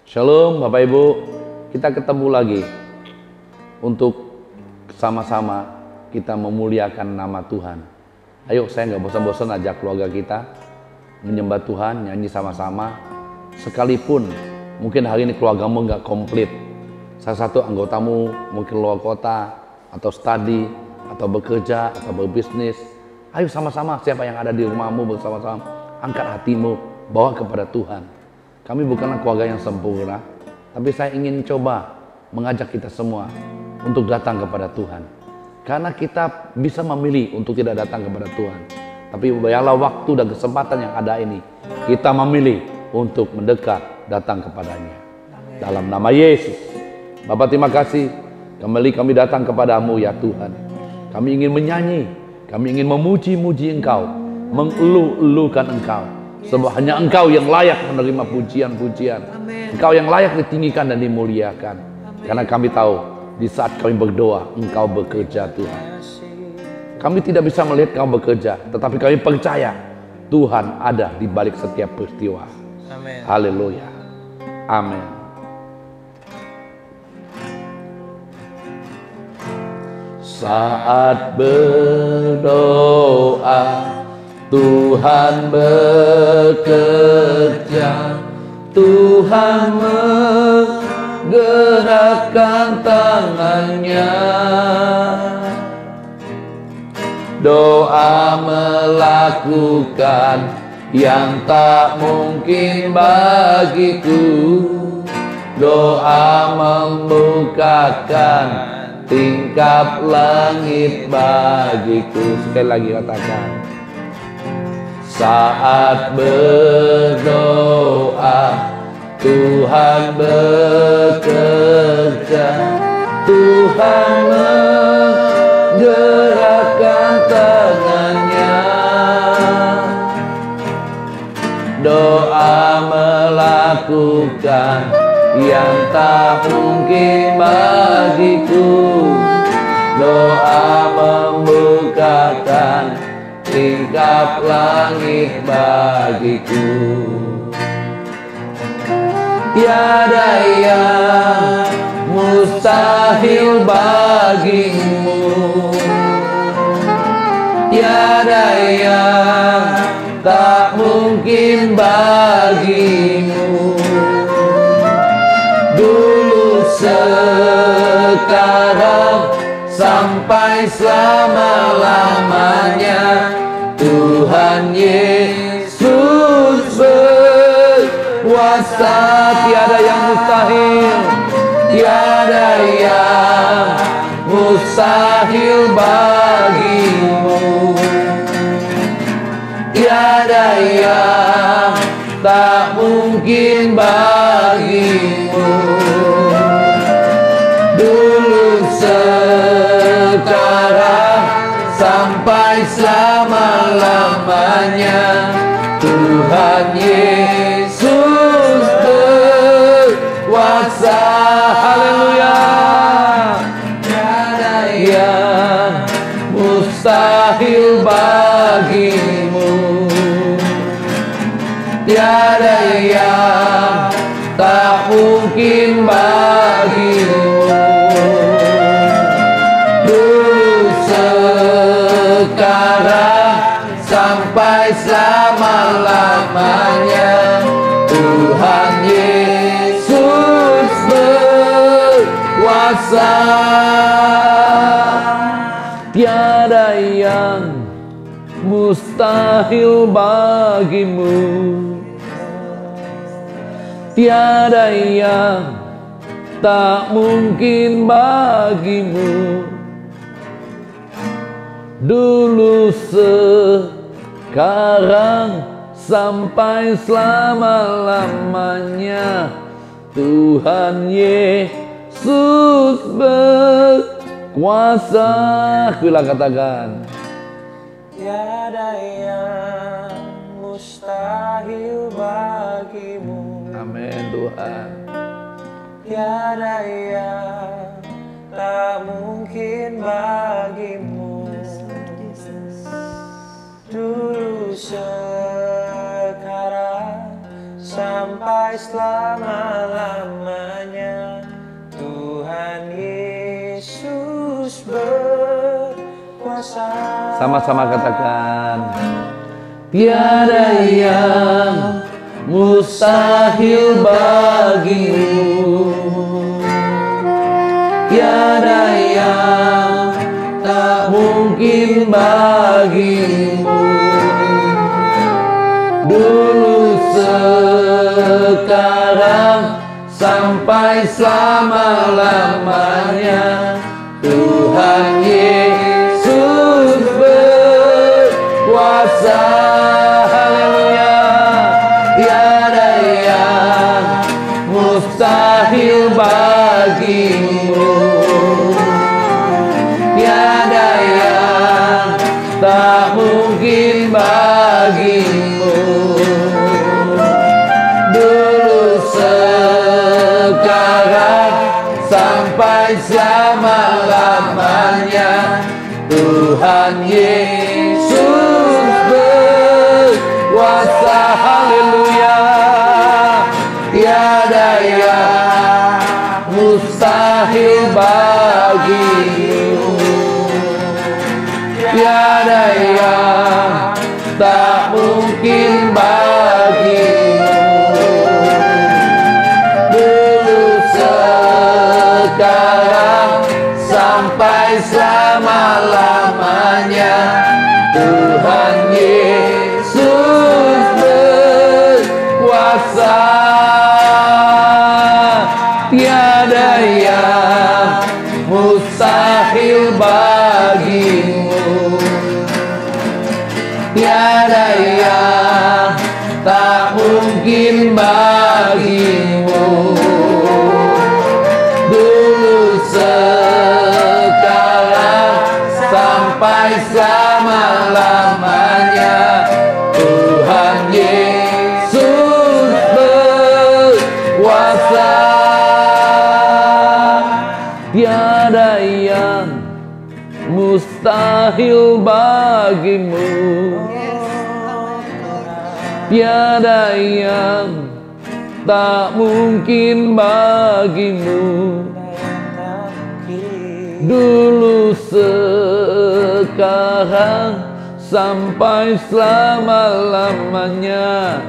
Shalom Bapak Ibu, kita ketemu lagi untuk sama-sama kita memuliakan nama Tuhan. Ayo, saya nggak bosan-bosan ajak keluarga kita menyembah Tuhan, nyanyi sama-sama. Sekalipun mungkin hari ini keluargamu nggak komplit, salah satu anggotamu mungkin luar kota atau studi atau bekerja atau berbisnis, ayo sama-sama siapa yang ada di rumahmu bersama-sama angkat hatimu, bawa kepada Tuhan. Kami bukanlah keluarga yang sempurna, tapi saya ingin coba mengajak kita semua untuk datang kepada Tuhan. Karena kita bisa memilih untuk tidak datang kepada Tuhan. Tapi biarlah waktu dan kesempatan yang ada ini, kita memilih untuk mendekat, datang kepadanya. Dalam nama Yesus. Bapak terima kasih, kembali kami datang kepadamu ya Tuhan. Kami ingin menyanyi, kami ingin memuji-muji Engkau, mengeluh-elukan Engkau. Sebab hanya Engkau yang layak menerima pujian-pujian. Engkau yang layak ditinggikan dan dimuliakan. Karena kami tahu di saat kami berdoa, Engkau bekerja Tuhan. Kami tidak bisa melihat Engkau bekerja, tetapi kami percaya Tuhan ada di balik setiap peristiwa. Amin. Haleluya. Amin. Saat berdoa Tuhan bekerja, Tuhan menggerakkan tangannya. Doa melakukan yang tak mungkin bagiku. Doa membukakan tingkap langit bagiku. Sekali lagi katakan. Saat berdoa Tuhan bekerja, Tuhan menggerakkan tangannya. Doa melakukan yang tak mungkin bagiku. Doa membukakan tingkap langit bagiku. Tiada yang mustahil bagimu, tiada yang tak mungkin bagimu. Dulu, sekarang, sampai selama-lamanya Tuhan Yesus berkuasa. Tiada yang mustahil, tiada yang mustahil bagimu, tiada yang tak mungkin bagimu. Dulu, sekarang, sampai selama-lamanya Tuhan Yesus berkuasa. Haleluya. Tiada yang mustahil bagimu, tiada yang tak mungkin bagimu. Sekarang sampai selama-lamanya Tuhan Yesus berkuasa. Tiada yang mustahil bagimu, tiada yang tak mungkin bagimu. Dulu, sekarang, sampai selama-lamanya Tuhan Yesus berkuasa. Bila katakan tiada yang mustahil bagimu. Amin Tuhan. Tiada yang tak mungkin bagimu. Dulu, sekarang, sampai selama-lamanya. Tuhan Yesus berkuasa. Sama-sama katakan, tiada yang mustahil bagimu, tiada yang tak mungkin bagimu. Dulu, sekarang, sampai selama-lamanya. Tuhan Yesus berkuasa. Haleluya. Tiada yang mustahil bagimu, tiada yang tak mungkin bagimu. Dulu, sekarang, sampai selama-lamanya. Tuhan Yesus berkuasa. Haleluya. Tiada yang mustahil bagimu, tiada yang tak mungkin bagimu. Dulu, sekarang, sampai selama-lamanya. Tuhan Yesus berkuasa. Tiada yang mustahil bagimu, tiada yang tak mungkin bagimu. Dulu, sekarang, sampai selama-lamanya. Tuhan Yesus berkuasa. Tiada yang mustahil bagimu, tiada yang tak mungkin bagimu. Dulu, sekarang, sampai selama-lamanya.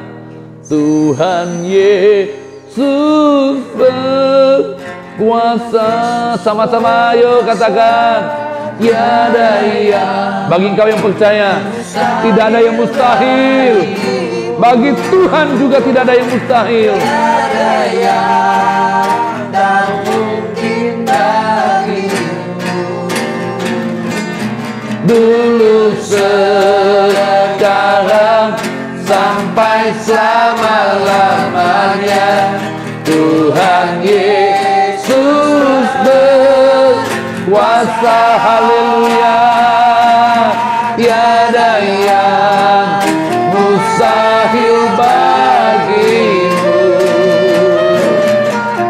Tuhan Yesus berkuasa. Sama-sama ayo katakan, tiada yang, bagi engkau yang percaya, tidak ada yang mustahil. Bagi Tuhan juga tidak ada yang mustahil. Tiada yang tak mungkin bagimu. Dulu, sekarang, sampai selama-lamanya. Tuhan Yesus berkuasa. Haleluya. Tiada yang mustahil bagimu,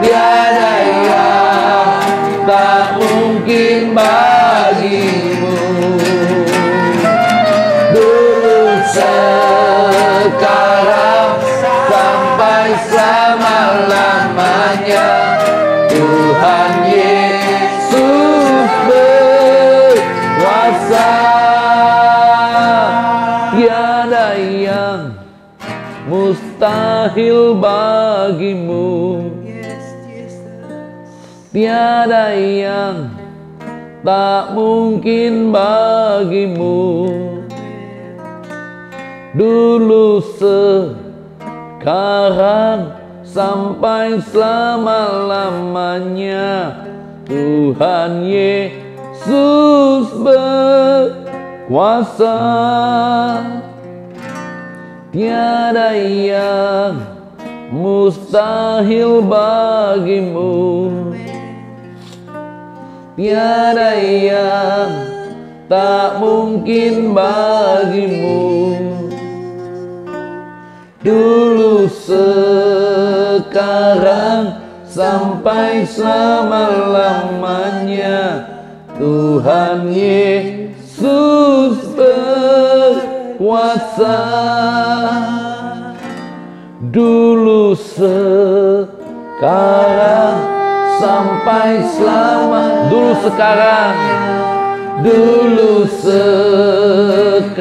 tiada yang tak mungkin bagimu. Dulu, sekarang, sampai selama-lamanya. Tuhan Yesus berkuasa. Tiada yang mustahil bagimu, tiada yang tak mungkin bagimu. Dulu, sekarang, sampai selama-lamanya. Tuhan Yesus berkuasa. Tiada yang mustahil bagimu, tiada yang tak mungkin bagimu. Dulu, sekarang, sampai selama-lamanya. Tuhan Yesus berkuasa. Dulu, sekarang, sampai selama. Dulu, sekarang. Dulu, sekarang,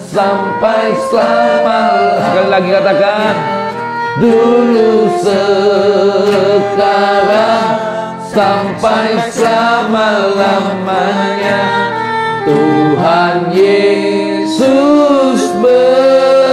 sampai selama. Sekali lagi katakan. Dulu, sekarang, sampai selama-lamanya. Tuhan Yesus berkuasa.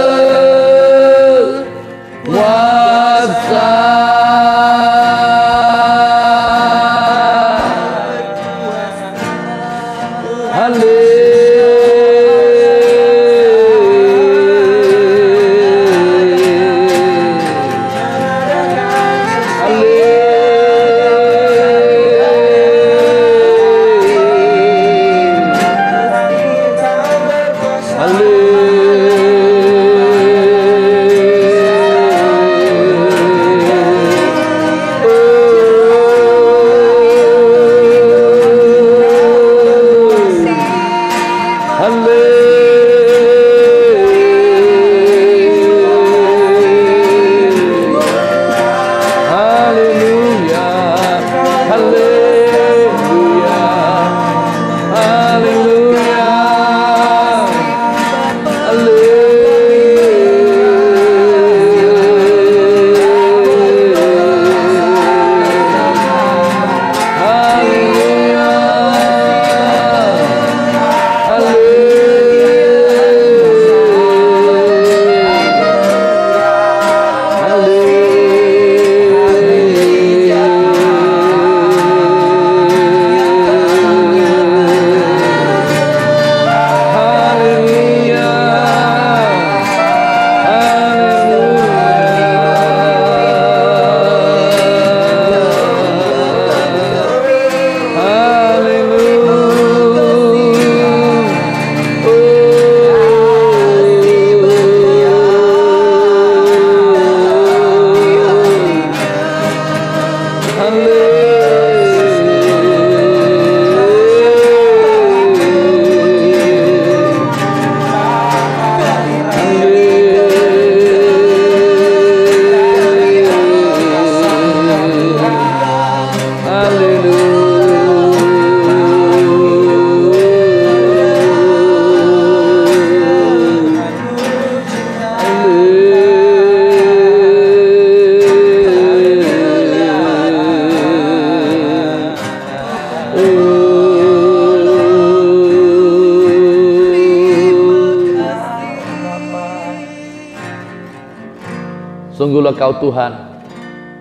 Sungguhlah Kau Tuhan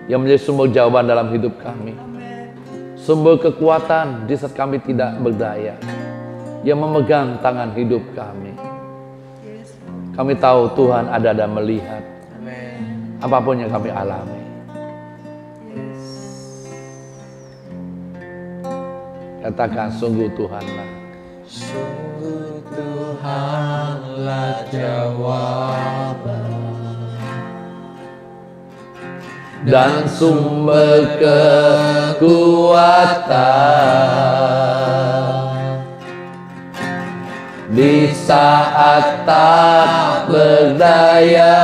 yang menjadi sumber jawaban dalam hidup kami, sumber kekuatan di saat kami tidak berdaya, yang memegang tangan hidup kami. Kami tahu Tuhan ada dan melihat apapun yang kami alami. Katakan, sungguh Tuhanlah. Sungguh Tuhanlah jawaban dan sumber kekuatan di saat tak berdaya.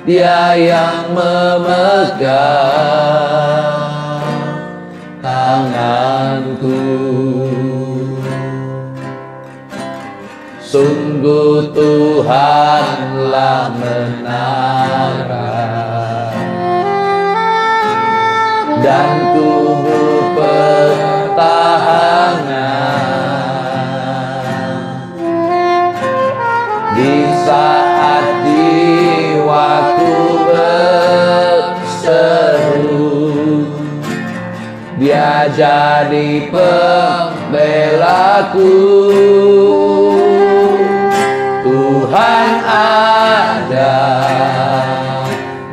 Dia yang memegang tanganku. Sungguh Tuhanlah menara dan tubuh pertahanan di saat jiwaku berseru. Dia jadi pembelaku. Tuhan ada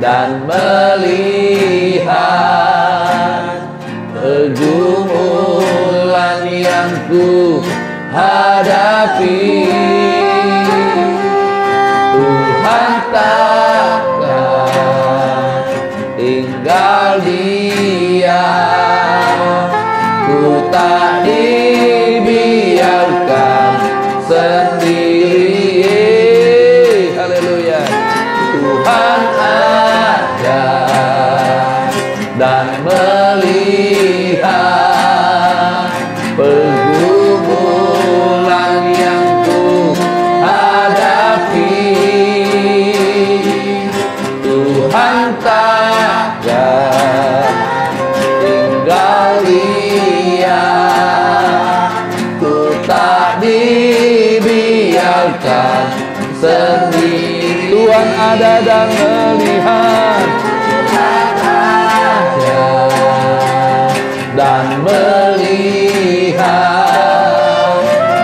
dan melihat pergumulan yang ku hadapi. Tuhan takkan tinggal diam. Ku tak dibiarkan sendiri. Haleluya. Tuhan ada dan melihat pergumulan yang ku hadapi. Tuhan takkan tinggal diam, ku tak dibiarkan sendiri. Tuhan ada dan melihat, Tuhan ada dan melihat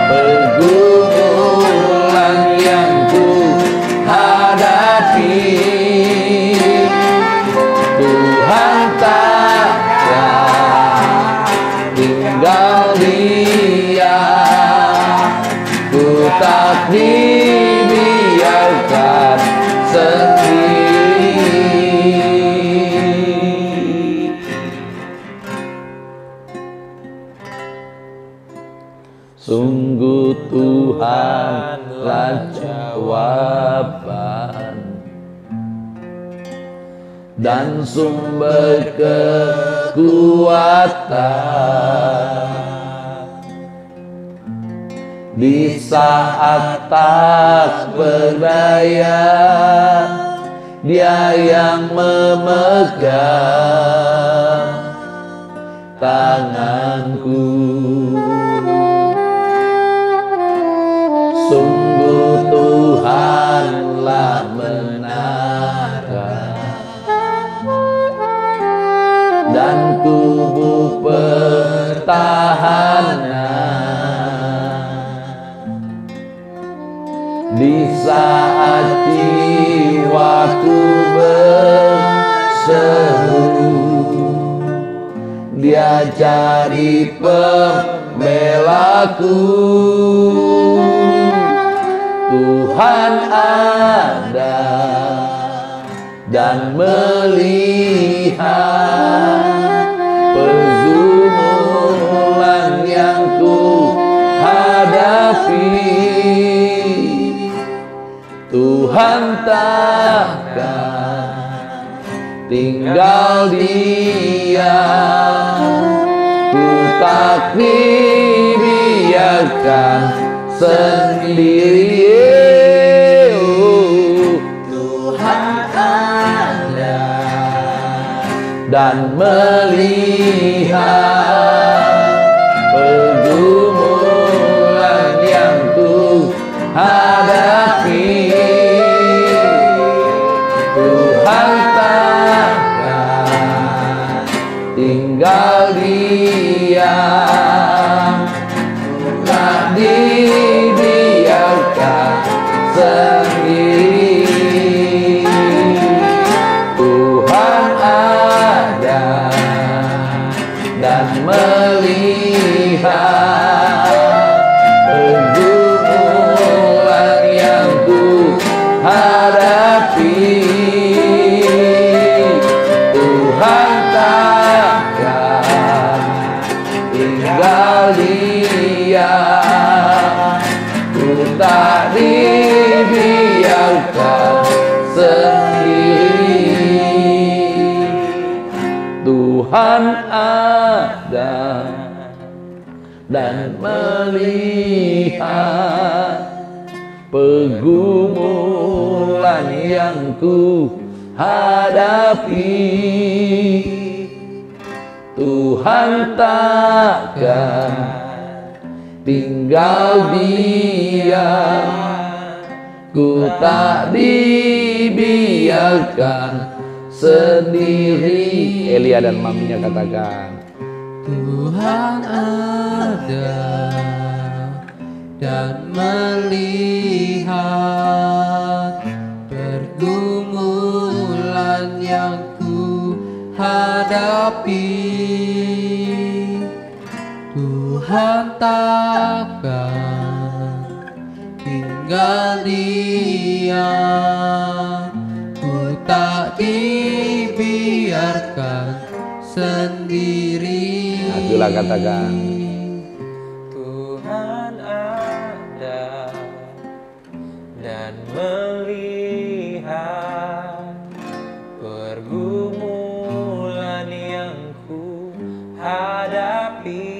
pergumulan yang ku hadapi. Tuhan takkan tinggal diam, ku tak dibiarkan sendiri. Sungguh Tuhanlah jawaban dan sumber kekuatan di saat tak berdaya. Dia yang memegang tanganku. Sungguh Tuhanlah menara dan kubu pertahanan di saat jiwaku berseru. Dia jadi pembelaku. Tuhan ada dan melihat pergumulan yang ku hadapi. Tuhan takkan tinggal diam, ku tak dibiarkan sendiri. Tuhan ada dan melihat pergumulan yang ku hadapi. Tuhan takkan tinggal diam, tak dibiarkan sendiri. Tuhan ada dan melihat pergumulan yang ku hadapi. Tuhan takkan tinggal diam, ku tak dibiarkan sendiri. Tuhan ada dan melihat pergumulan yang ku hadapi. Tuhan takkan tinggal diam, ku tak dibiarkan sendiri. Elia dan maminya katakan, Tuhan ada dan melihat pergumulan yang ku hadapi. Tuhan takkan tinggal diam, ku tak dibiarkan sendiri. Itulah katakan, hadapi.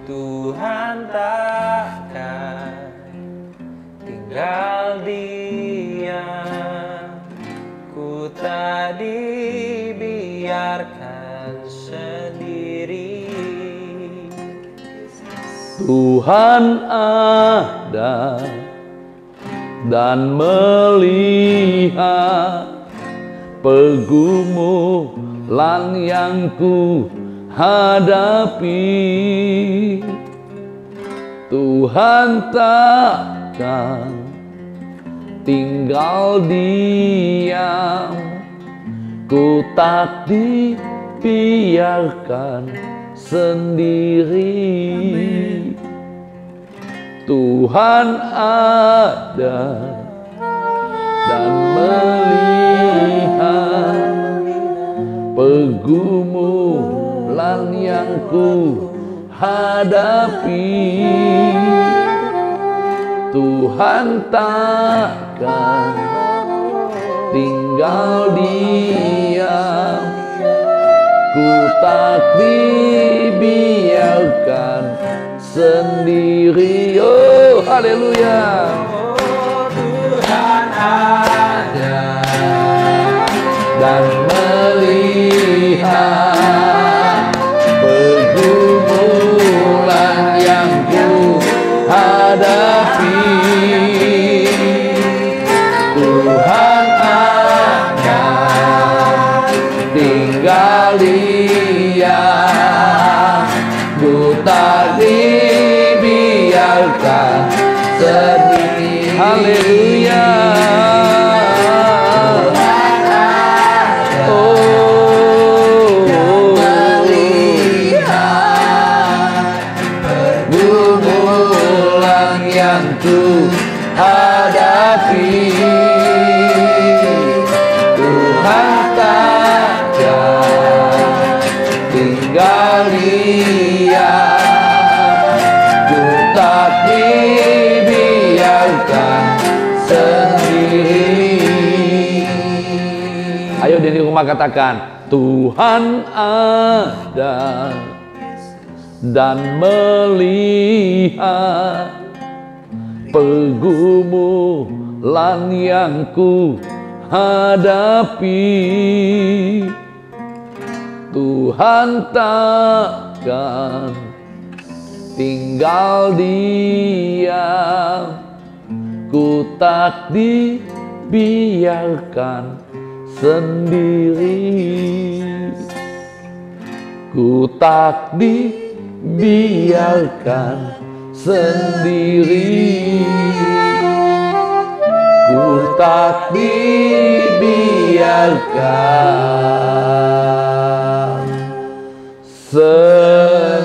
Tuhan takkan tinggal diam, ku tak dibiarkan sendiri. Tuhan ada dan melihat pergumulan yang ku hadapi. Tuhan takkan tinggal diam, ku tak dibiarkan sendiri. Tuhan ada dan melihat pergumulan yang ku hadapi. Tuhan takkan tinggal diam, ku tak dibiarkan sendiri. Oh, haleluya. Oh, Tuhan ada Dan melihat pergumulan yang ku hadapi. Tuhan ada tinggal diam, ku tak dibiarkan sendiri. Haleluya. Pergumulan yang ku hadapi. Tuhan takkan tinggal diam, ku tak dibiarkan sendiri. Ayo di rumah katakan, Tuhan ada dan melihat pergumulan yang ku hadapi. Tuhan takkan tinggal diam, ku tak dibiarkan sendiri. Ku tak dibiarkan sendiri. Ku tak dibiarkan sendiri.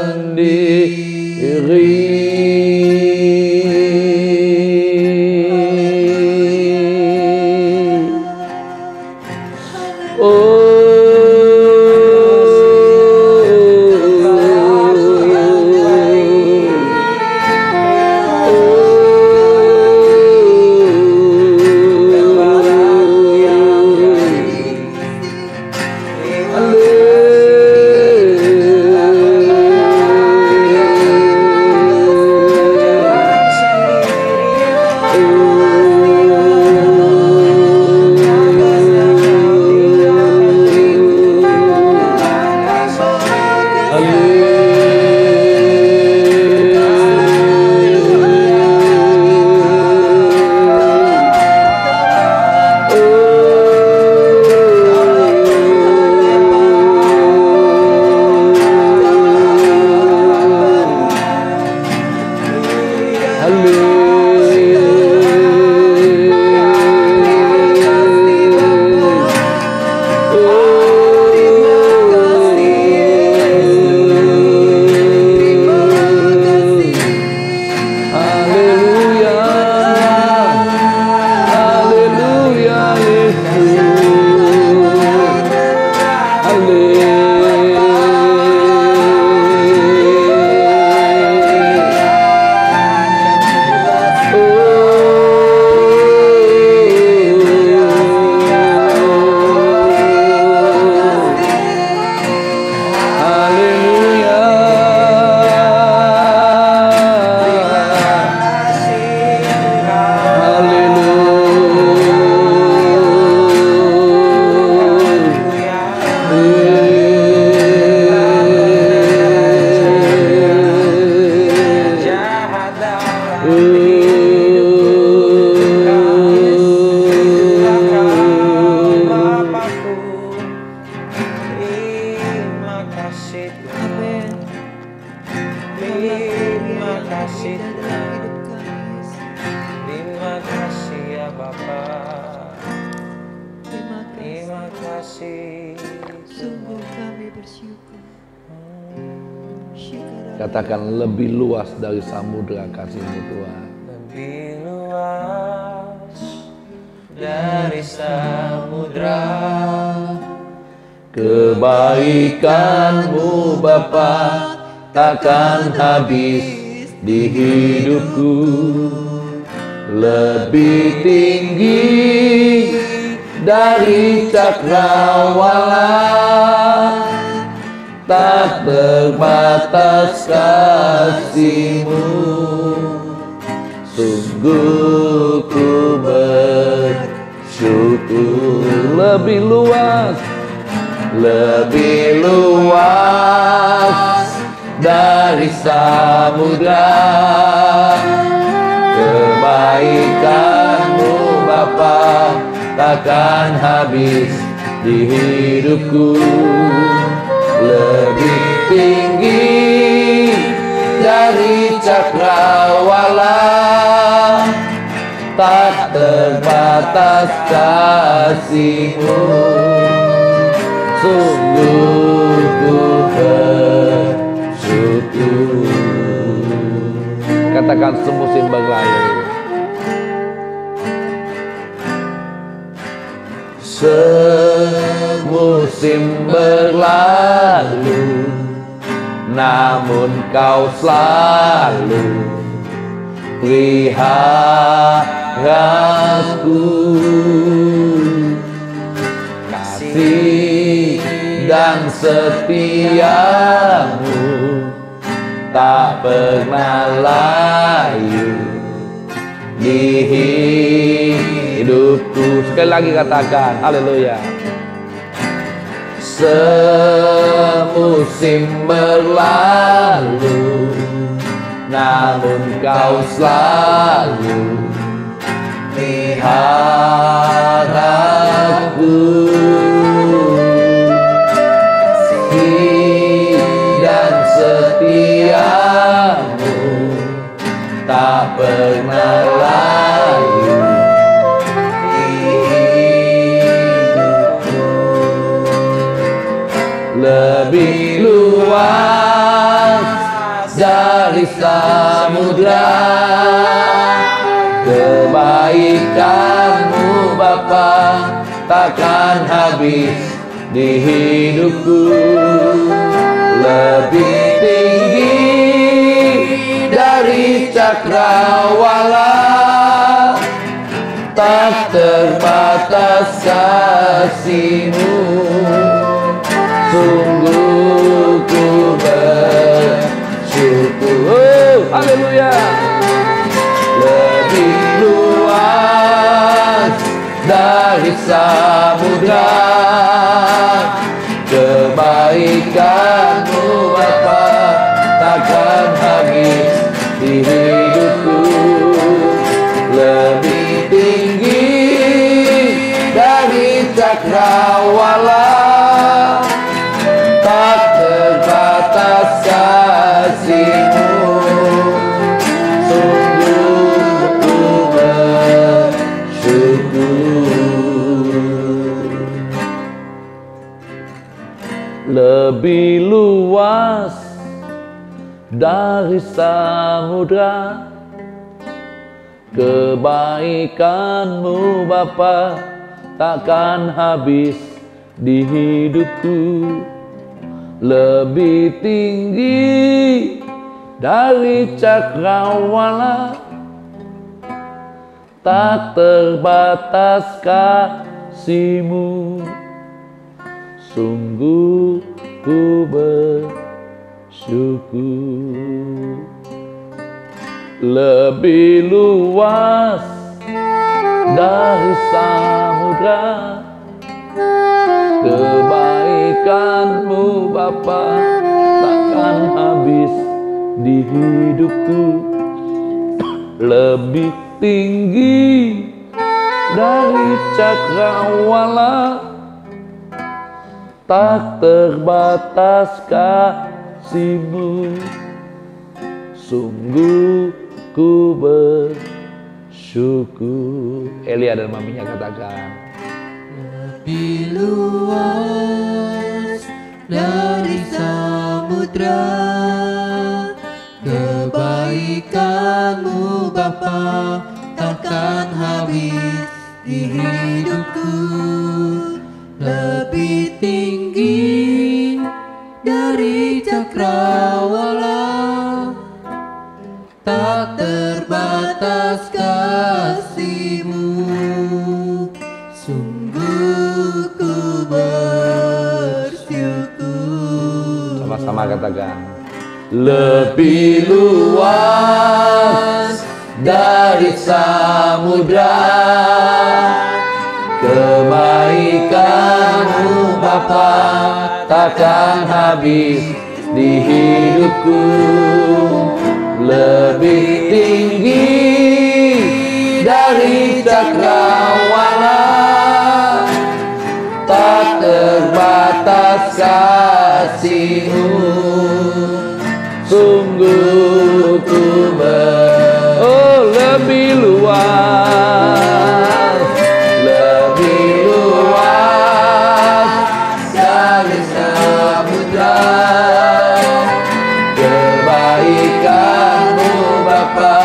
kasih Tuhan. Terima kasih Tuhan. Terima kasih ya Bapa. Terima kasih. Sungguh kami bersyukur. Katakan lebih luas dari samudera kasih-Mu Tuhan. Lebih luas dari samudra. Kebaikan-Mu Bapa takkan habis di hidupku. Lebih tinggi dari cakrawala, tak terbatas kasih-Mu. Sungguh ku bersyukur. Lebih luas dari samudra. Kebaikan-Mu Bapa takkan habis di hidupku. Lebih tinggi dari cakrawala, tak terbatas kasih-Mu. Sungguh ku bersyukur. Katakan semusim berlalu. Semusim berlalu, namun Kau selalu peliharaku. Kasih dan setia-Mu tak pernah layu di hidupku. Sekali lagi katakan, haleluya. Semusim berlalu, namun Kau selalu peliharaku. Kasih dan setia-Mu tak pernah layu di hidupku. Lebih luas dari samudra. Kebaikan-Mu Bapa takkan habis di hidupku. Lebih tinggi dari cakrawala, tak terbatas kasih-Mu. Sungguh ku bersyukur. Haleluya. Lebih luas dari samudra. Kebaikan-Mu Bapa takkan habis di hidupku. Lebih tinggi dari cakrawala, tak terbatas kasih-Mu. Sungguh ku bersyukur. Lebih luas dari samudra. Kebaikan-Mu Bapa takkan habis di hidupku. Lebih tinggi dari cakrawala, tak terbatas kasih-Mu. Sungguh ku bersyukur. Lebih luas dari samudra. Kebaikan-Mu Bapa takkan habis di hidupku. Lebih tinggi dari cakrawala, tak terbatas kasih-Mu. Sungguh ku bersyukur. Elia dan maminya katakan, lebih luas dari samudra kebaikan-Mu Bapa, takkan habis di hidupku. Lebih tinggi dari cakrawala, tak terbatas kasih-Mu. Sungguh ku bersyukur. sama-sama katakan, lebih luas dari samudra kebaikan-Mu Bapa, takkan habis di hidupku. Lebih tinggi dari cakrawala, tak terbatas kasih-Mu. Sungguh ku lebih luas, lebih luas dari samudra kebaikan-Mu Bapa,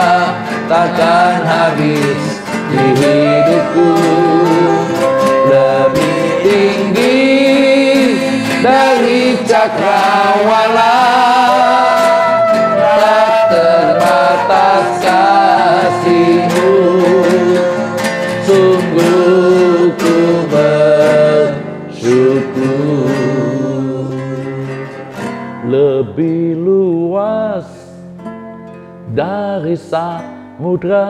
takkan habis di hidupku. Lebih tinggi dari cakrawala, tak terbatas kasih-Mu. Sungguh ku bersyukur. Lebih luas dari samudra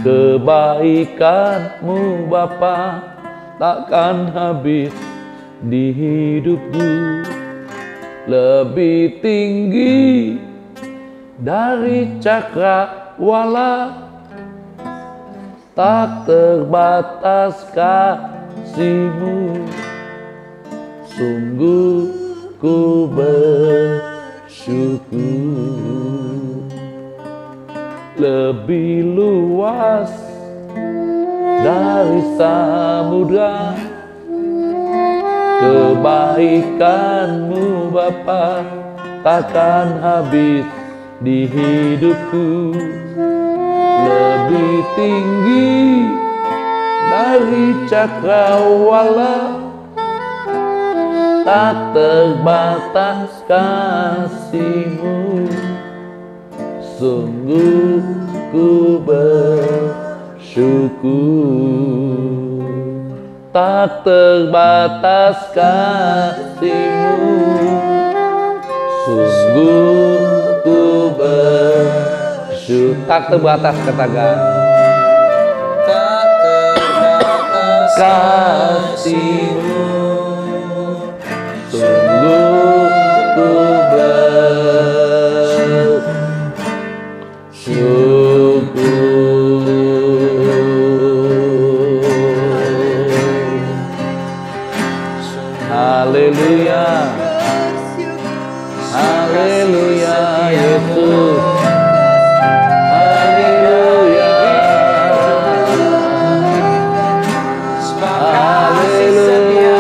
kebaikan-Mu Bapa, takkan habis di hidupku. Lebih tinggi dari cakrawala, tak terbatas kasih-Mu. Sungguh ku bersyukur. Lebih luas dari samudra kebaikan-Mu Bapa, takkan habis di hidupku. Lebih tinggi dari cakrawala, tak terbatas kasih-Mu. Sungguh ku bersyukur. Tak terbatas kasih-Mu. Sungguh ku bersyukur. Tak terbatas, katakan. Tak terbatas Kasih-Mu. Sungguh ku bersyukur. Haleluya. Haleluya Yesus. Haleluya. Haleluya.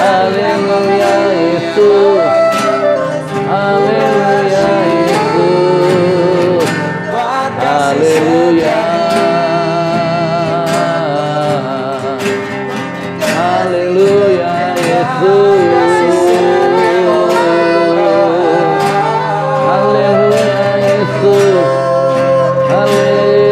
Haleluya Yesus. Haleluya Yesus. Haleluya. Haleluya Yesus. Haleluya Yesus. Haleluya.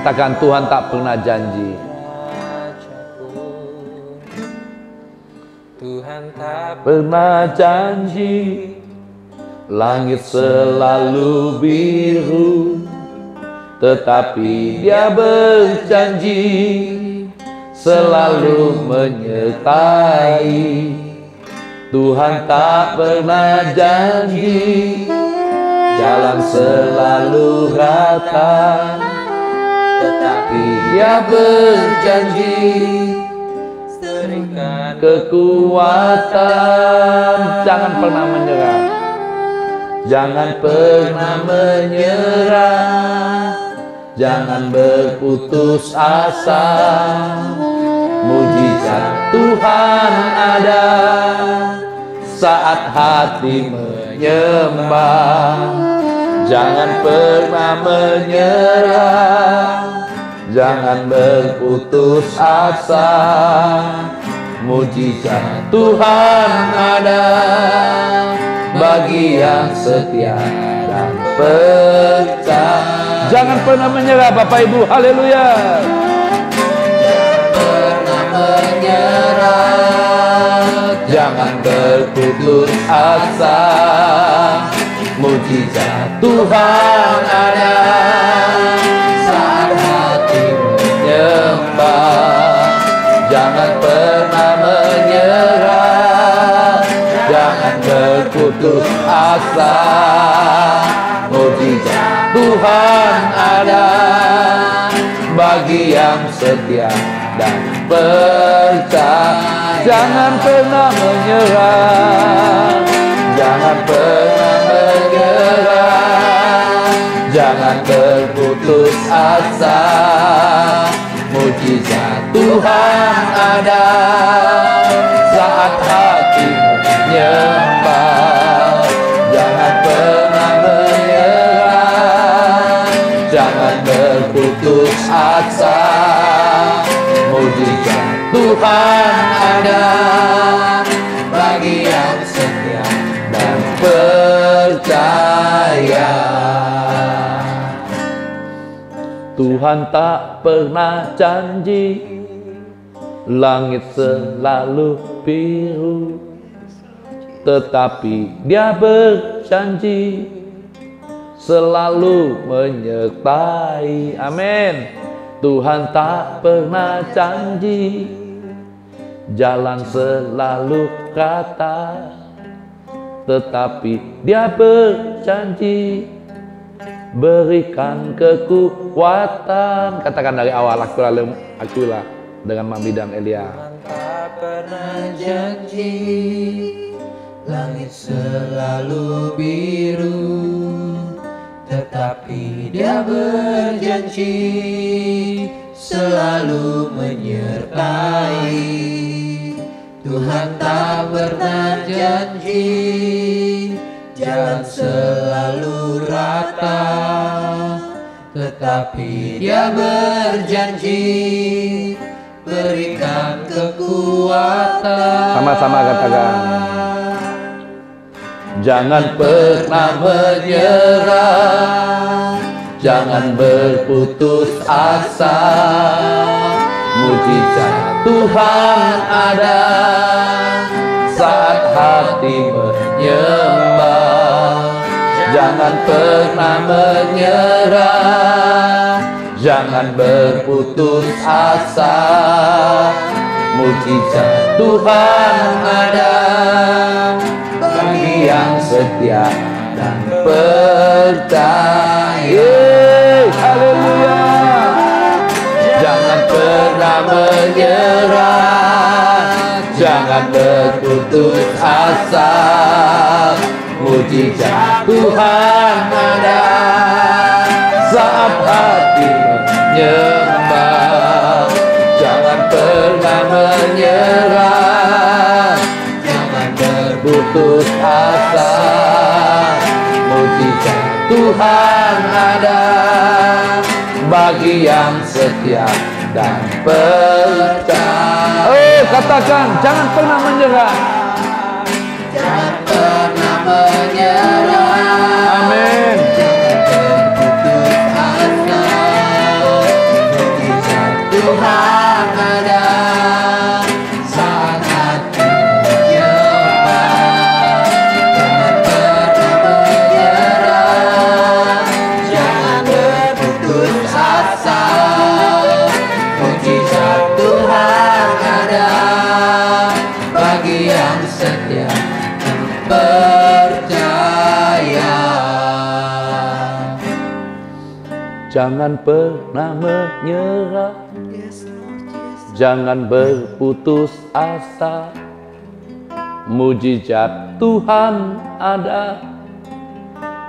Katakan, Tuhan tak pernah janji. Tuhan tak Pernah janji, langit selalu biru, tetapi Dia berjanji selalu menyertai. Tuhan tak pernah janji, jalan selalu rata, tetapi Dia berjanji berikan kekuatan. Jangan pernah menyerah. Jangan pernah menyerah. Jangan berputus asa. Mujizat Tuhan ada saat hati menyembah. Jangan pernah menyerah. Jangan berputus asa. Mujizat Tuhan ada bagi yang setia dan percaya. Jangan pernah menyerah Bapak Ibu. Haleluya. Jangan pernah menyerah. Jangan berputus asa. Mujizat Tuhan ada saat hati menyembah. Jangan pernah menyerah. Jangan berputus asa. Mujizat Tuhan ada bagi yang setia dan percaya. Jangan pernah menyerah. Jangan pernah menyerah. Jangan berputus asa. Mujizat Tuhan ada saat hati menyembah. Jangan pernah menyerah. Jangan berputus asa. Mujizat Tuhan ada bagi yang setia dan percaya. Tuhan tak pernah janji, langit selalu biru, tetapi Dia berjanji selalu menyertai. Amin. Tuhan tak pernah janji, jalan selalu rata, tetapi Dia berjanji berikan kekuatan. Katakan dari awal, Aquila dengan Mami dan Elia. Tak pernah janji, langit selalu biru, tetapi Dia berjanji selalu menyertai. Tuhan tak pernah janji, jalan selalu rata, tetapi Dia berjanji berikan kekuatan. Sama-sama katakan. Jangan pernah menyerah. Jangan berputus asa. Mujizat Tuhan ada saat hati menyembah. Jangan pernah menyerah. Jangan berputus asa. Mujizat Tuhan ada bagi yang setia dan percaya. Haleluya. Jangan pernah menyerah. Jangan berputus asa. Mujizat Tuhan ada saat hati menyembah. Jangan pernah menyerah. Jangan berputus asa. Mujizat Tuhan ada bagi yang setia dan percaya. Oh, katakan, jangan pernah menyerah. Jangan pernah menyerah. Amin. Jangan berputus asa. bagi yang setia dan percaya. Jangan pernah menyerah, jangan berputus asa. Mujizat Tuhan ada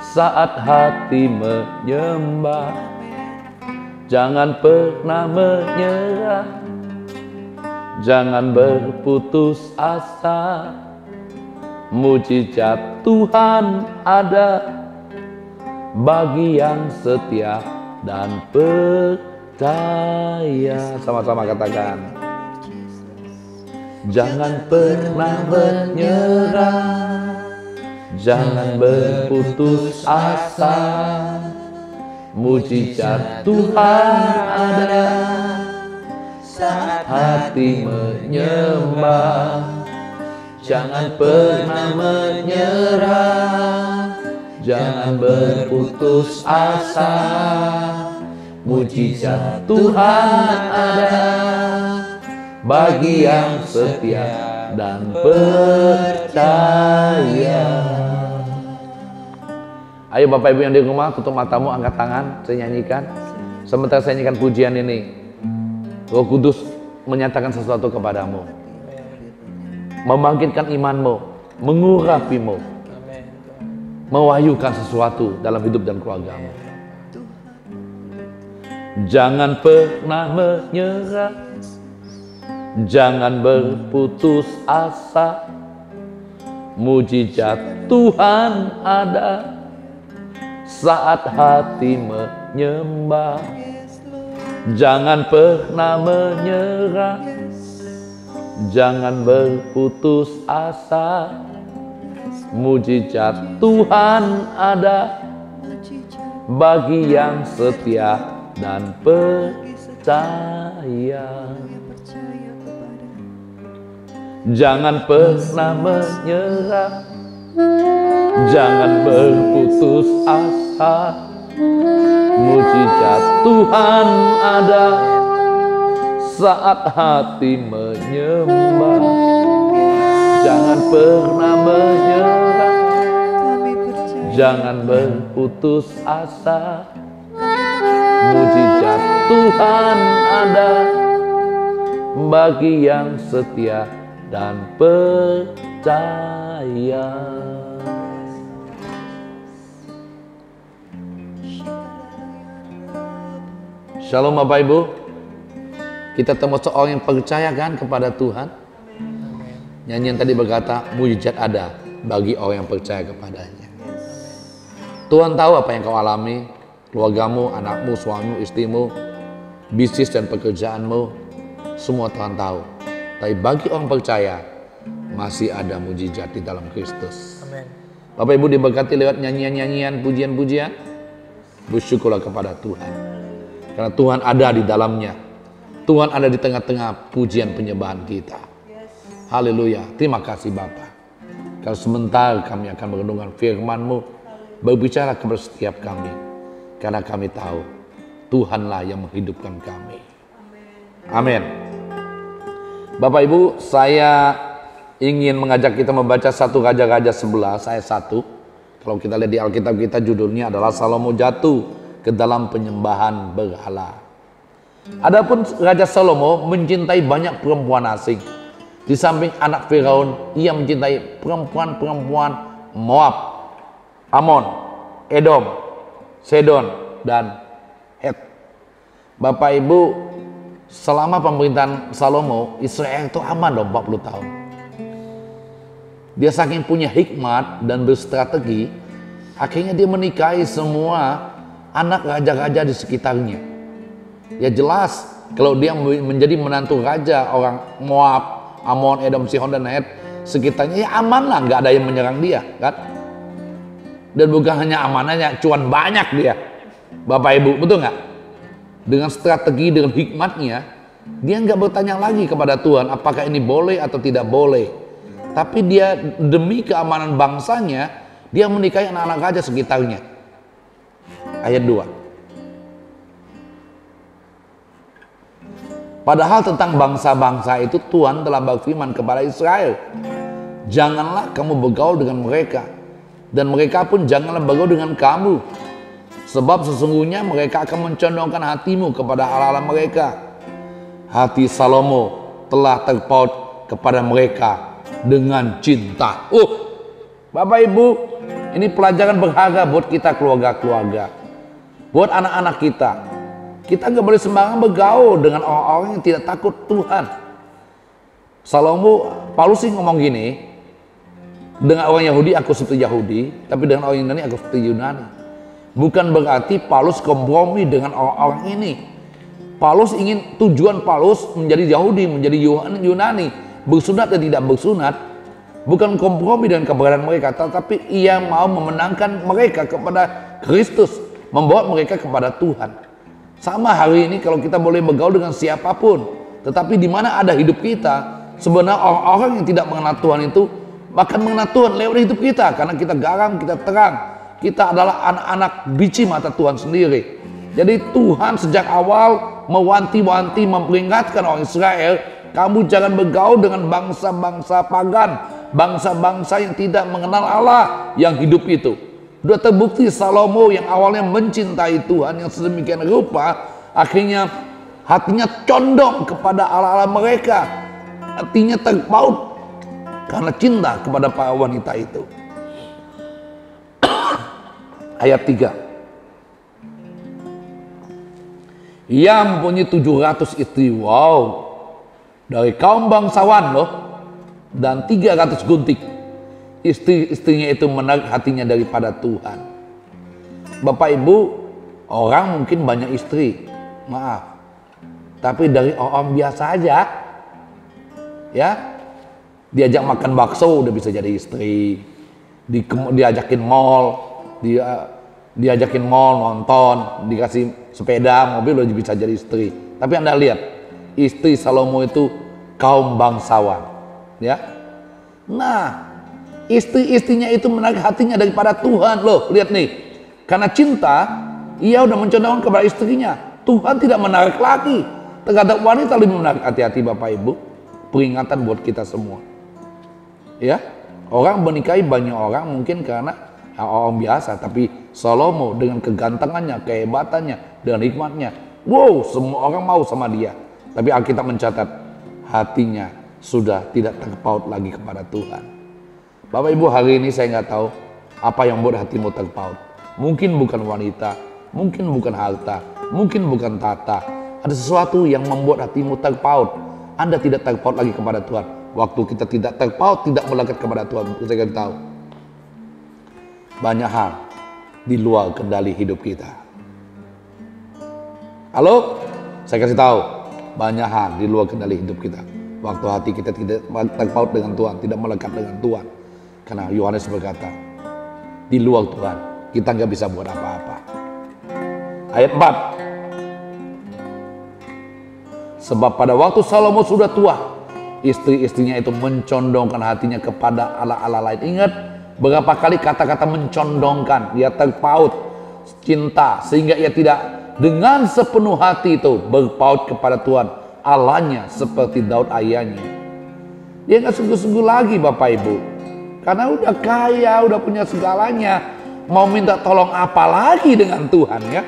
saat hati menyembah. Jangan pernah menyerah, jangan berputus asa. Mujizat Tuhan ada bagi yang setia dan percaya. Sama-sama katakan. Jangan pernah menyerah, jangan berputus asa. Mujizat Tuhan ada saat hati menyembah. Jangan pernah menyerah, jangan berputus asa. Mujizat Tuhan ada bagi yang setia dan percaya. Ayo Bapak Ibu yang di rumah, tutup matamu, angkat tangan, saya nyanyikan. Sementara saya nyanyikan pujian ini, Roh Kudus menyatakan sesuatu kepadamu, membangkitkan imanmu, mengurapimu, mewahyukan sesuatu dalam hidup dan keluargamu. Jangan pernah menyerah, jangan berputus asa. Mujizat Tuhan ada saat hati menyembah. Jangan pernah menyerah, jangan berputus asa. Mujizat Tuhan ada bagi yang setia dan percaya. Jangan pernah menyerah, jangan berputus asa. Mujizat Tuhan ada saat hati menyembah. Jangan pernah menyerah, jangan berputus asa. Mujizat Tuhan ada bagi yang setia dan percaya. Shalom Bapak Ibu, kita termasuk orang yang percaya kan kepada Tuhan. Nyanyian tadi berkata mujizat ada bagi orang yang percaya kepadanya. Tuhan tahu apa yang kau alami, keluargamu, anakmu, suamimu, istrimu, bisnis dan pekerjaanmu, semua Tuhan tahu. Tapi bagi orang percaya masih ada mujizat di dalam Kristus. Amin. Bapak Ibu diberkati lewat nyanyian-nyanyian, pujian-pujian. Bersyukurlah kepada Tuhan, karena Tuhan ada di dalamnya. Tuhan ada di tengah-tengah pujian penyembahan kita. Haleluya. Terima kasih Bapa. Kalau sebentar kami akan merenungkan firman-Mu, berbicara kepada setiap kami, karena kami tahu Tuhanlah yang menghidupkan kami. Amin. Bapak Ibu, saya ingin mengajak kita membaca 1 Raja-Raja 11 ayat 1. Kalau kita lihat di Alkitab kita, judulnya adalah Salomo jatuh ke dalam penyembahan berhala. Adapun Raja Salomo mencintai banyak perempuan asing. Di samping anak Firaun, ia mencintai perempuan-perempuan Moab, Amon, Edom, Sedon, dan Het. Bapak Ibu, selama pemerintahan Salomo, Israel itu aman dong 40 tahun. Dia saking punya hikmat dan berstrategi, akhirnya dia menikahi semua anak raja-raja di sekitarnya. Ya jelas, kalau dia menjadi menantu raja orang Moab, Amon, Edom, Sihon, dan Het, sekitarnya ya aman lah, nggak ada yang menyerang dia, kan? Dan bukan hanya amanannya, cuan banyak dia. Bapak Ibu, betul nggak? Dengan strategi, dengan hikmatnya, dia nggak bertanya lagi kepada Tuhan apakah ini boleh atau tidak boleh. Tapi dia demi keamanan bangsanya, dia menikahi anak-anak raja sekitarnya. Ayat 2. Padahal tentang bangsa-bangsa itu Tuhan telah berfirman kepada Israel, janganlah kamu bergaul dengan mereka, dan mereka pun janganlah bergaul dengan kamu, sebab sesungguhnya mereka akan mencondongkan hatimu kepada Allah-Allah mereka. Hati Salomo telah terpaut kepada mereka dengan cinta. Bapak Ibu, ini pelajaran berharga buat kita keluarga-keluarga, buat anak-anak kita. Kita nggak boleh sembarangan bergaul dengan orang-orang yang tidak takut Tuhan. Paulus sih ngomong gini, dengan orang Yahudi aku seperti Yahudi, tapi dengan orang Yunani aku seperti Yunani. Bukan berarti Paulus kompromi dengan orang-orang ini. Tujuan Paulus menjadi Yahudi, menjadi Yunani, bersunat dan tidak bersunat, bukan kompromi dengan keberadaan mereka, tetapi ia mau memenangkan mereka kepada Kristus, membawa mereka kepada Tuhan. Sama hari ini kalau kita boleh bergaul dengan siapapun, tetapi di mana ada hidup kita, sebenarnya orang-orang yang tidak mengenal Tuhan itu akan mengenal Tuhan lewat hidup kita, karena kita garam, kita terang, kita adalah anak-anak biji mata Tuhan sendiri. Jadi Tuhan sejak awal mewanti-wanti, memperingatkan orang Israel, kamu jangan bergaul dengan bangsa-bangsa pagan, bangsa-bangsa yang tidak mengenal Allah yang hidup itu. Sudah terbukti Salomo yang awalnya mencintai Tuhan yang sedemikian rupa, akhirnya hatinya condong kepada Allah-Allah mereka, hatinya terpaut karena cinta kepada para wanita itu. Ayat 3, ia mempunyai 700 istri, wow, dari kaum bangsawan loh, dan 300 gunting. Istri-istrinya itu menarik hatinya daripada Tuhan. Bapak Ibu, orang mungkin banyak istri, maaf, tapi dari orang biasa aja, ya, diajak makan bakso udah bisa jadi istri, diajakin mall, diajakin mall nonton, dikasih sepeda, mobil udah bisa jadi istri. Tapi Anda lihat, istri Salomo itu kaum bangsawan, ya. Nah, istri-istrinya itu menarik hatinya daripada Tuhan loh. Lihat nih, karena cinta ia udah mencondongkan kepada istrinya. Tuhan tidak menarik lagi. Terhadap wanita lebih menarik. Hati-hati Bapak Ibu, peringatan buat kita semua, ya. Orang menikahi banyak orang mungkin karena orang biasa, tapi Salomo dengan kegantengannya, kehebatannya, dengan hikmatnya, wow, semua orang mau sama dia. Tapi Alkitab mencatat hatinya sudah tidak terpaut lagi kepada Tuhan. Bapak Ibu, hari ini saya nggak tahu apa yang membuat hatimu terpaut. Mungkin bukan wanita, mungkin bukan harta, mungkin bukan tata. Ada sesuatu yang membuat hatimu terpaut. Anda tidak terpaut lagi kepada Tuhan. Waktu kita tidak terpaut, tidak melekat kepada Tuhan, saya kasih tahu, banyak hal di luar kendali hidup kita. Halo? Saya kasih tahu, banyak hal di luar kendali hidup kita. Waktu hati kita tidak terpaut dengan Tuhan, tidak melekat dengan Tuhan. Karena Yohanes berkata, di luar Tuhan kita nggak bisa buat apa-apa. Ayat 4. Sebab pada waktu Salomo sudah tua, istri-istrinya itu mencondongkan hatinya kepada Allah-Allah lain. Ingat berapa kali kata-kata mencondongkan, ia terpaut cinta sehingga ia tidak dengan sepenuh hati itu berpaut kepada Tuhan Allahnya seperti Daud ayahnya. Dia nggak sungguh-sungguh lagi Bapak Ibu, karena udah kaya, udah punya segalanya, mau minta tolong apa lagi dengan Tuhan, ya.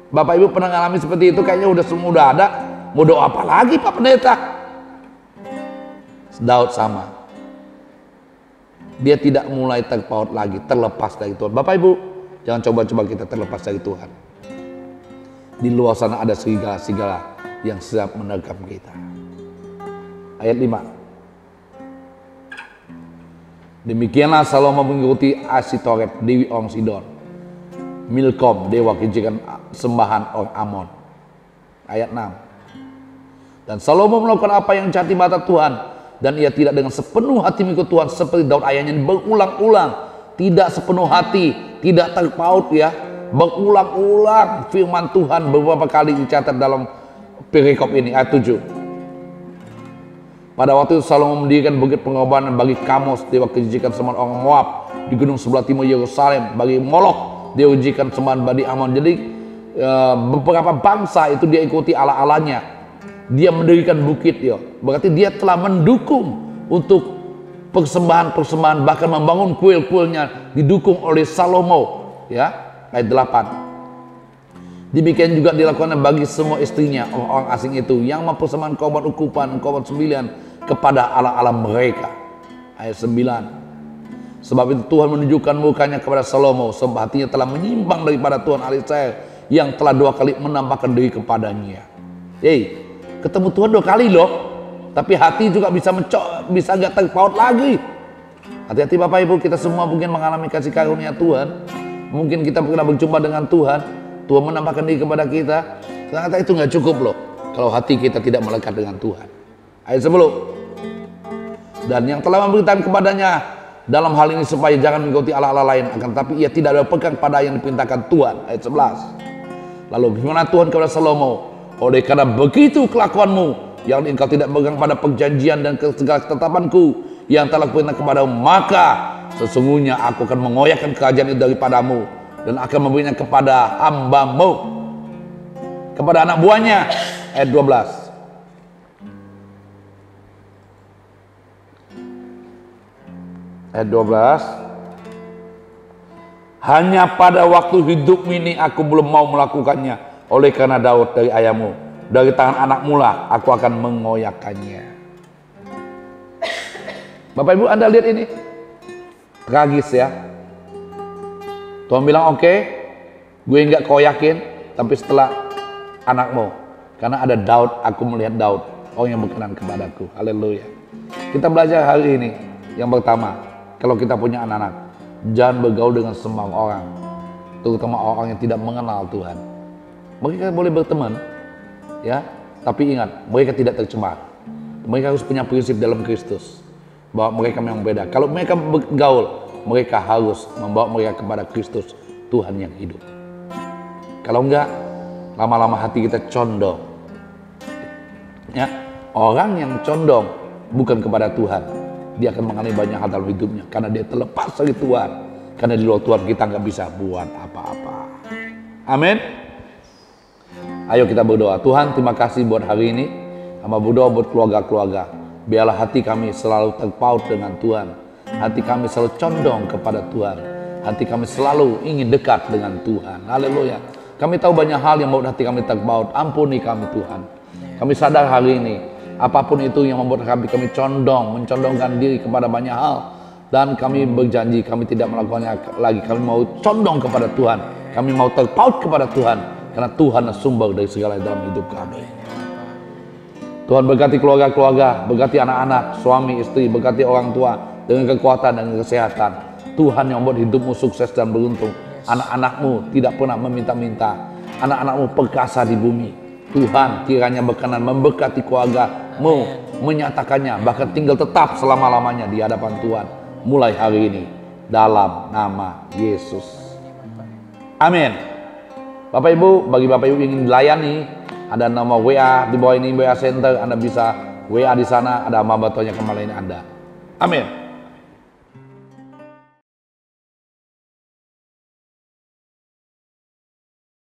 Bapak Ibu pernah ngalami seperti itu, kayaknya udah semua udah ada, mau doa apa lagi Pak Pendeta? Daud sama, dia tidak mulai terpaut lagi, terlepas dari Tuhan. Bapak Ibu, jangan coba-coba kita terlepas dari Tuhan. Di luar sana ada segala-segala yang siap menerkam kita. Ayat 5. Demikianlah Salomo mengikuti Asitoret, dewi orang Sidon, Milkom, dewa kejikan sembahan orang Amon. Ayat 6. Dan Salomo melakukan apa yang jahat di mata Tuhan, dan ia tidak dengan sepenuh hati mengikut Tuhan seperti Daud ayahnya. Berulang-ulang, tidak sepenuh hati, tidak terpaut, ya. Berulang-ulang firman Tuhan beberapa kali dicatat dalam perikop ini. Ayat 7. Pada waktu itu Salomo mendirikan bukit pengorbanan bagi Kamos, dewa kejikan sembahan orang Moab, di gunung sebelah timur Yerusalem, bagi Molok, dewa kejikan sembahan bani Amon. Jadi beberapa bangsa itu dia ikuti Allah-Allahnya. dia mendirikan bukit ya. Berarti dia telah mendukung untuk persembahan-persembahan, bahkan membangun kuil-kuilnya didukung oleh Salomo ya. Ayat 8. Demikian juga dilakukan bagi semua istrinya orang asing itu yang mempersembahkan korban ukupan, korban sembilan kepada Allah-Allah mereka. Ayat 9. Sebab itu Tuhan menunjukkan mukanya kepada Salomo, sebab hatinya telah menyimpang daripada Tuhan Allah Israel yang telah 2 kali menampakkan diri kepadanya. Ketemu Tuhan 2 kali loh, tapi hati juga bisa nggak terpaut lagi. Hati-hati Bapak Ibu, kita semua mungkin mengalami kasih karunia Tuhan, mungkin kita pernah berjumpa dengan Tuhan, Tuhan menampakkan diri kepada kita. Ternyata itu nggak cukup loh, kalau hati kita tidak melekat dengan Tuhan. Ayat 10. Dan yang telah memberitakan kepadanya dalam hal ini supaya jangan mengikuti Allah-Allah lain, akan tapi ia tidak berpegang pada yang diperintahkan Tuhan. Ayat 11. Lalu bagaimana Tuhan kepada Salomo? Oleh karena begitu kelakuanmu, yang engkau tidak pegang pada perjanjian dan segala ketetapanku yang telah kuperintahkan kepadamu, maka sesungguhnya aku akan mengoyakkan kerajaan itu daripadamu dan akan memberinya kepada hambamu, kepada anak buahnya. Ayat 12. Ayat 12. Hanya pada waktu hidup ini aku belum mau melakukannya, oleh karena Daud dari ayahmu, dari tangan anak mula aku akan mengoyakkannya. Bapak Ibu, Anda lihat ini tragis ya. Tuhan bilang oke, gue nggak koyakin, tapi setelah anakmu, karena ada Daud, aku melihat Daud, orang yang berkenan kepadaku. Haleluya. Kita belajar hari ini yang pertama, kalau kita punya anak-anak, jangan bergaul dengan semua orang, terutama orang yang tidak mengenal Tuhan. Mereka boleh berteman, ya, tapi ingat, mereka tidak tercemar. Mereka harus punya prinsip dalam Kristus, bahwa mereka memang beda. Kalau mereka bergaul, mereka harus membawa mereka kepada Kristus, Tuhan yang hidup. Kalau enggak, lama-lama hati kita condong. Ya, orang yang condong bukan kepada Tuhan, dia akan mengalami banyak hal dalam hidupnya karena dia terlepas dari Tuhan. Karena di luar Tuhan kita nggak bisa buat apa-apa. Amin. Ayo kita berdoa. Tuhan, terima kasih buat hari ini. Hamba berdoa buat keluarga-keluarga. Biarlah hati kami selalu terpaut dengan Tuhan. Hati kami selalu condong kepada Tuhan. Hati kami selalu ingin dekat dengan Tuhan. Haleluya. Kami tahu banyak hal yang membuat hati kami terpaut. Ampuni kami Tuhan. Kami sadar hari ini, apapun itu yang membuat kami mencondongkan diri kepada banyak hal, dan kami berjanji kami tidak melakukannya lagi. Kami mau condong kepada Tuhan, kami mau terpaut kepada Tuhan, karena Tuhan adalah sumber dari segala dalam hidup kami. Tuhan berkati keluarga-keluarga, berkati anak-anak, suami, istri, berkati orang tua dengan kekuatan dan kesehatan. Tuhan yang membuat hidupmu sukses dan beruntung. Anak-anakmu tidak pernah meminta-minta, anak-anakmu perkasa di bumi. Tuhan kiranya berkenan memberkati keluargamu, menyatakannya, bahkan tinggal tetap selama-lamanya di hadapan Tuhan mulai hari ini, dalam nama Yesus. Amin. Bapak Ibu, bagi Bapak Ibu ingin dilayani, ada nomor WA di bawah ini, WA Center. Anda bisa WA di sana, ada hamba Tuhan yang akan melayani Anda. Amin.